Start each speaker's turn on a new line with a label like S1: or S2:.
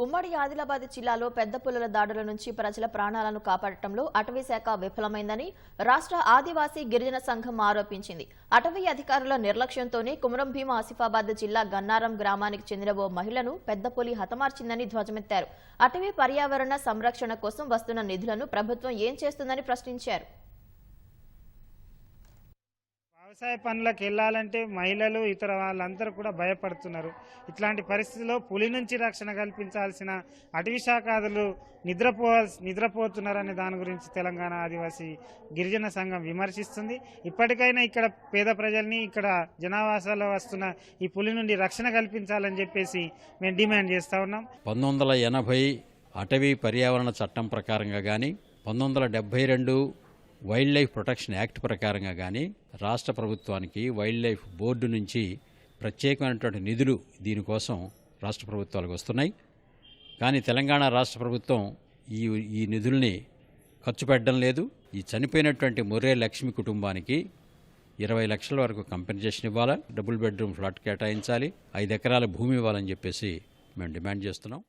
S1: ఉమ్మడి ఆదిలాబాద్ జిల్లాలో పెద్ద పులుల దాడుల నుంచి ప్రజల ప్రాణాలను కాపాడటంలో అటవీ శాఖ విఫలమైందని రాష్ట్ర ఆదివాసీ గిరిజన సంఘం ఆరోపించింది. అటవీ అధికారుల నిర్లక్ష్యంతోనే కుమరం భీం ఆసిఫాబాద్ జిల్లా గన్నారం గ్రామానికి చెందిన ఓ మహిళను పెద్ద పులి హతమార్చిందని ధ్వజమెత్తారు. అటవీ పర్యావరణ సంరక్షణ కోసం వస్తున్న నిధులను ప్రభుత్వం ఏం చేస్తుందని ప్రశ్నించారు.
S2: వ్యవసాయ పనులకు వెళ్ళాలంటే మహిళలు ఇతర వాళ్ళందరూ కూడా భయపడుతున్నారు. ఇట్లాంటి పరిస్థితుల్లో పులి నుంచి రక్షణ కల్పించాల్సిన అటవీ శాఖాదులు నిద్రపోతున్నారనే దాని గురించి తెలంగాణ ఆదివాసీ గిరిజన సంఘం విమర్శిస్తుంది. ఇప్పటికైనా ఇక్కడ పేద ప్రజల్ని ఇక్కడ జనావాసాల్లో వస్తున్న ఈ పులి నుండి రక్షణ కల్పించాలని చెప్పేసి మేము డిమాండ్ చేస్తూ ఉన్నాం.
S3: 1980 అటవీ పర్యావరణ చట్టం ప్రకారంగా కానీ 1972 వైల్డ్ లైఫ్ ప్రొటెక్షన్ యాక్ట్ ప్రకారంగా కానీ రాష్ట్ర ప్రభుత్వానికి వైల్డ్ లైఫ్ బోర్డు నుంచి ప్రత్యేకమైనటువంటి నిధులు దీనికోసం రాష్ట్ర ప్రభుత్వాలకు వస్తున్నాయి. కానీ తెలంగాణ రాష్ట్ర ప్రభుత్వం ఈ నిధుల్ని ఖర్చు పెట్టడం లేదు. ఈ చనిపోయినటువంటి ముర్రే లక్ష్మి కుటుంబానికి 20 లక్షల వరకు కంపెన్సేషన్ ఇవ్వాలి, డబుల్ బెడ్రూమ్ ఫ్లాట్ కేటాయించాలి, 5 ఎకరాల భూమి ఇవ్వాలని చెప్పేసి మేము డిమాండ్ చేస్తున్నాం.